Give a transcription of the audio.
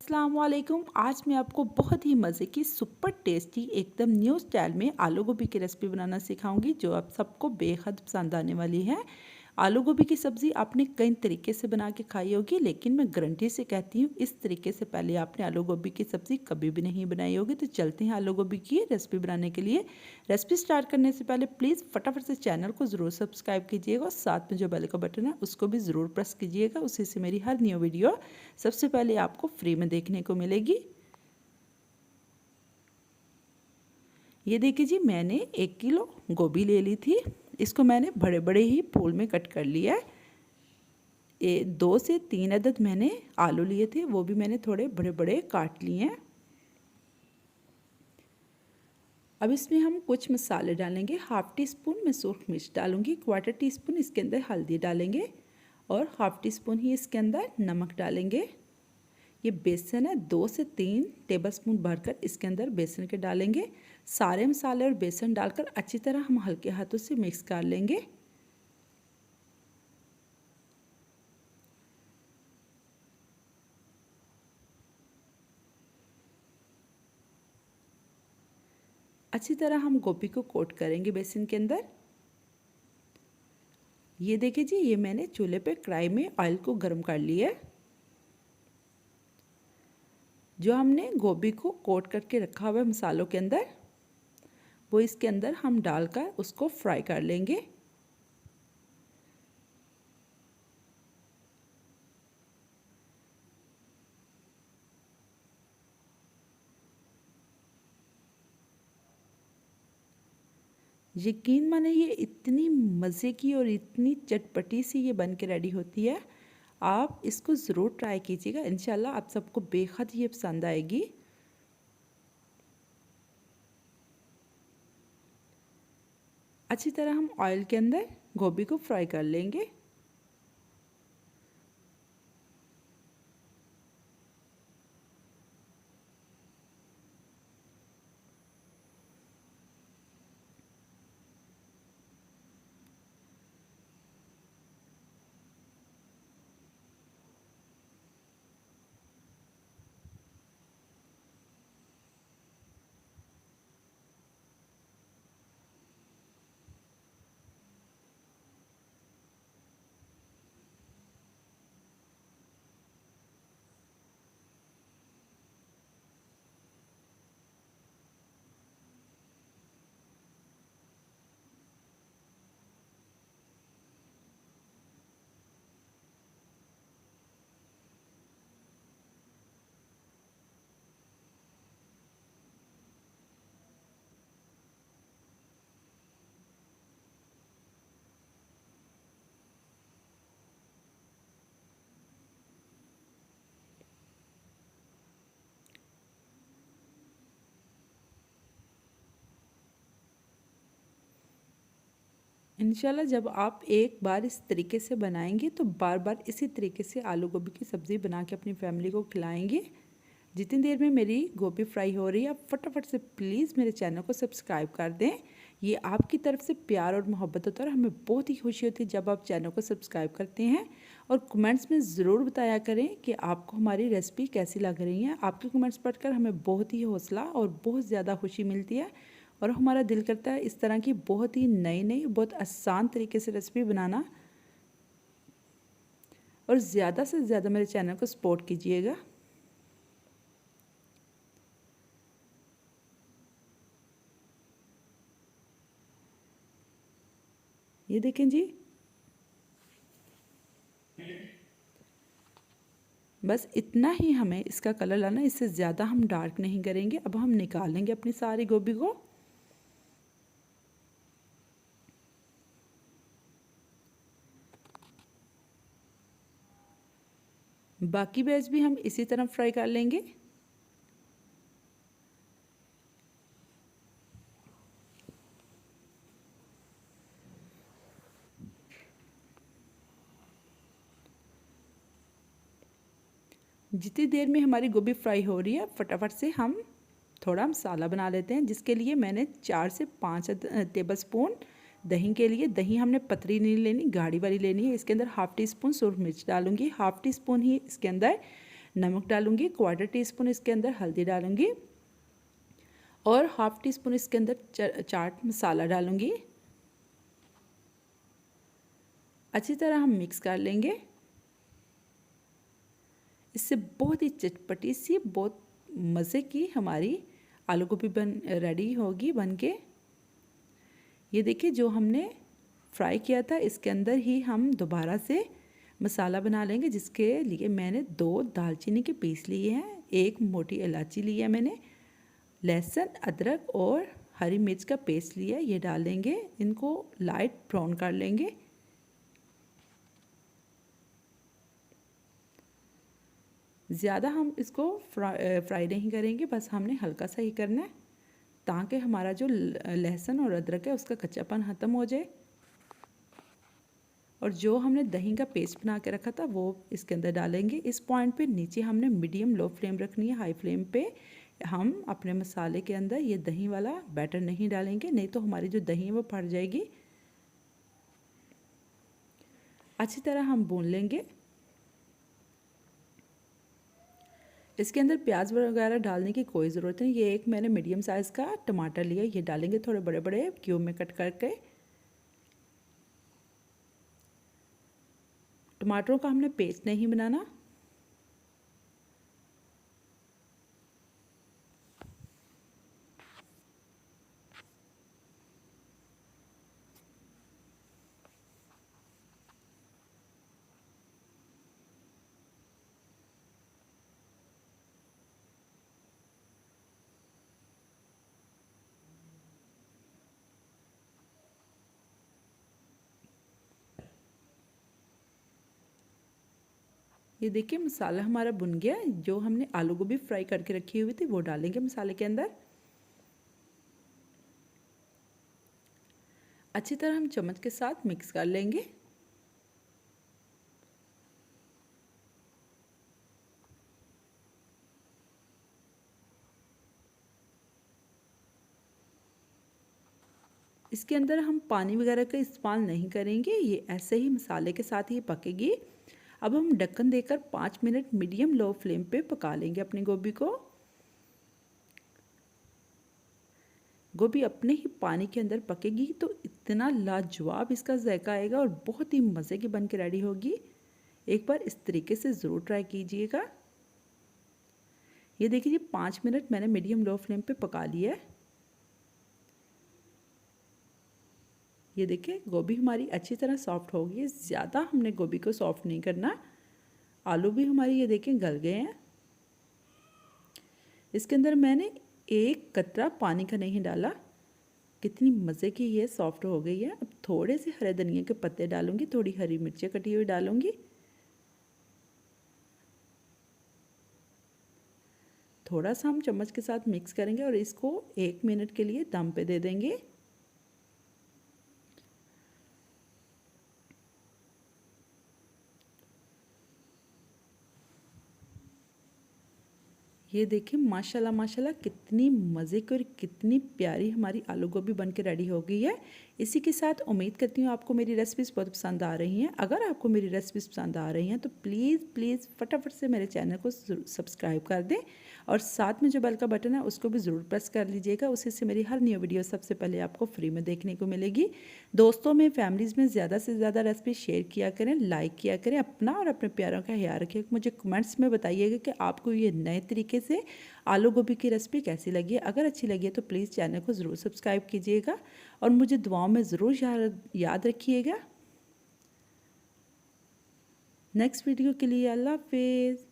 अस्सलाम वालेकुम। आज मैं आपको बहुत ही मज़े की सुपर टेस्टी एकदम न्यू स्टाइल में आलू गोभी की रेसिपी बनाना सिखाऊंगी जो आप सबको बेहद पसंद आने वाली है। आलू गोभी की सब्ज़ी आपने कई तरीके से बना के खाई होगी, लेकिन मैं गारंटी से कहती हूँ इस तरीके से पहले आपने आलू गोभी की सब्ज़ी कभी भी नहीं बनाई होगी। तो चलते हैं आलू गोभी की रेसिपी बनाने के लिए। रेसिपी स्टार्ट करने से पहले प्लीज़ फटाफट से चैनल को ज़रूर सब्सक्राइब कीजिएगा, साथ में जो बेल का बटन है उसको भी ज़रूर प्रेस कीजिएगा। उसी से मेरी हर न्यू वीडियो सबसे पहले आपको फ्री में देखने को मिलेगी। ये देखिए जी, मैंने 1 किलो गोभी ले ली थी। इसको मैंने बड़े बड़े ही फूल में कट कर लिया है। 2 से 3 अदद मैंने आलू लिए थे, वो भी मैंने थोड़े बड़े बड़े काट लिए हैं। अब इसमें हम कुछ मसाले डालेंगे। 1/2 टी स्पून मैं सूरख मिर्च डालूंगी, 1/4 टी स्पून इसके अंदर हल्दी डालेंगे और 1/2 टी स्पून ही इसके अंदर नमक डालेंगे। ये बेसन है, 2 से 3 टेबलस्पून भरकर इसके अंदर बेसन के डालेंगे। सारे मसाले और बेसन डालकर अच्छी तरह हम हल्के हाथों से मिक्स कर लेंगे। अच्छी तरह हम गोभी को कोट करेंगे बेसन के अंदर। ये देखिए जी, ये मैंने चूल्हे पे कढ़ाई में ऑयल को गर्म कर लिया है। जो हमने गोभी को कोट करके रखा हुआ है मसालों के अंदर, वो इसके अंदर हम डालकर उसको फ्राई कर लेंगे। यकीन माने ये इतनी मज़े की और इतनी चटपटी सी ये बन के रेडी होती है। आप इसको ज़रूर ट्राई कीजिएगा, इंशाल्लाह आप सबको बेहद ये पसंद आएगी। अच्छी तरह हम ऑयल के अंदर गोभी को फ्राई कर लेंगे। इंशाल्लाह जब आप एक बार इस तरीके से बनाएंगे तो बार बार इसी तरीके से आलू गोभी की सब्ज़ी बना के अपनी फैमिली को खिलाएंगे। जितनी देर में मेरी गोभी फ्राई हो रही है, आप फटाफट से प्लीज़ मेरे चैनल को सब्सक्राइब कर दें। ये आपकी तरफ से प्यार और मोहब्बत होता है और हमें बहुत ही खुशी होती है जब आप चैनल को सब्सक्राइब करते हैं। और कमेंट्स में ज़रूर बताया करें कि आपको हमारी रेसिपी कैसी लग रही है। आपके कमेंट्स पढ़कर हमें बहुत ही हौसला और बहुत ज़्यादा खुशी मिलती है और हमारा दिल करता है इस तरह की बहुत ही नई नई बहुत आसान तरीके से रेसिपी बनाना। और ज़्यादा से ज़्यादा मेरे चैनल को सपोर्ट कीजिएगा। ये देखें जी, बस इतना ही हमें इसका कलर लाना, इससे ज़्यादा हम डार्क नहीं करेंगे। अब हम निकालेंगे अपनी सारी गोभी को। बाकी बैच भी हम इसी तरह फ्राई कर लेंगे। जितनी देर में हमारी गोभी फ्राई हो रही है, फटाफट से हम थोड़ा मसाला बना लेते हैं, जिसके लिए मैंने 4 से 5 टेबलस्पून दही के लिए, दही हमने पतली नहीं लेनी, गाढ़ी वाली लेनी है। इसके अंदर 1/2 टी स्पून सूरख मिर्च डालूंगी, 1/2 टी स्पून ही इसके अंदर नमक डालूँगी, 1/4 टीस्पून इसके अंदर हल्दी डालूँगी और 1/2 टीस्पून इसके अंदर चाट मसाला डालूँगी। अच्छी तरह हम मिक्स कर लेंगे। इससे बहुत ही चटपटी सी, बहुत मज़े की हमारी आलू गोभी रेडी होगी बन के। ये देखिए, जो हमने फ्राई किया था इसके अंदर ही हम दोबारा से मसाला बना लेंगे, जिसके लिए मैंने 2 दालचीनी के पीस लिए हैं, 1 मोटी इलायची ली है मैंने, लहसुन, अदरक और हरी मिर्च का पेस्ट लिया है, ये डाल देंगे। इनको लाइट ब्राउन कर लेंगे। ज़्यादा हम इसको फ्राई नहीं करेंगे, बस हमने हल्का सा ही करना है, ताकि हमारा जो लहसुन और अदरक है उसका कच्चापन ख़त्म हो जाए। और जो हमने दही का पेस्ट बना के रखा था वो इसके अंदर डालेंगे। इस पॉइंट पे नीचे हमने मीडियम लो फ्लेम रखनी है, हाई फ्लेम पे हम अपने मसाले के अंदर ये दही वाला बैटर नहीं डालेंगे, नहीं तो हमारी जो दही है वो फट जाएगी। अच्छी तरह हम भून लेंगे। इसके अंदर प्याज वगैरह डालने की कोई ज़रूरत नहीं। ये एक मैंने मीडियम साइज़ का टमाटर लिया, ये डालेंगे थोड़े बड़े बड़े क्यूब में कट करके। टमाटरों का हमने पेस्ट नहीं बनाना। ये देखिए, मसाला हमारा भुन गया। जो हमने आलू गोभी फ्राई करके रखी हुई थी वो डालेंगे मसाले के अंदर। अच्छी तरह हम चम्मच के साथ मिक्स कर लेंगे। इसके अंदर हम पानी वगैरह का इस्तेमाल नहीं करेंगे, ये ऐसे ही मसाले के साथ ही पकेगी। अब हम ढक्कन देकर 5 मिनट मीडियम लो फ्लेम पे पका लेंगे अपनी गोभी को। गोभी अपने ही पानी के अंदर पकेगी तो इतना लाजवाब इसका जायका आएगा और बहुत ही मज़े की बन के रेडी होगी। एक बार इस तरीके से ज़रूर ट्राई कीजिएगा। ये देखिए, 5 मिनट मैंने मीडियम लो फ्लेम पे पका लिया है। ये देखिए, गोभी हमारी अच्छी तरह सॉफ्ट हो गई है। ज़्यादा हमने गोभी को सॉफ्ट नहीं करना। आलू भी हमारे ये देखिए गल गए हैं। इसके अंदर मैंने 1 कतरा पानी का नहीं डाला। कितनी मज़े की ये सॉफ्ट हो गई है। अब थोड़े से हरे धनिया के पत्ते डालूंगी, थोड़ी हरी मिर्चें कटी हुई डालूंगी, थोड़ा सा हम चम्मच के साथ मिक्स करेंगे और इसको 1 मिनट के लिए दम पे दे देंगे। ये देखिए, माशाल्लाह माशाल्लाह कितनी मज़े की और कितनी प्यारी हमारी आलू गोभी बन के रेडी हो गई है। इसी के साथ उम्मीद करती हूँ आपको मेरी रेसिपीज़ बहुत पसंद आ रही हैं। अगर आपको मेरी रेसिपीज़ पसंद आ रही हैं तो प्लीज़ प्लीज़ फटाफट से मेरे चैनल को सब्सक्राइब कर दें और साथ में जो बेल का बटन है उसको भी ज़रूर प्रेस कर लीजिएगा। उससे से मेरी हर न्यू वीडियो सबसे पहले आपको फ्री में देखने को मिलेगी। दोस्तों में, फैमिलीज़ में ज़्यादा से ज़्यादा रेसिपी शेयर किया करें, लाइक किया करें। अपना और अपने प्यारों का ख्याल रखिए। मुझे कमेंट्स में बताइएगा कि आपको ये नए तरीके से आलू गोभी की रेसिपी कैसी लगी है। अगर अच्छी लगी है तो प्लीज़ चैनल को ज़रूर सब्सक्राइब कीजिएगा और मुझे दुआओं में ज़रूर याद रखिएगा। नेक्स्ट वीडियो के लिए अल्लाह हाफिज़।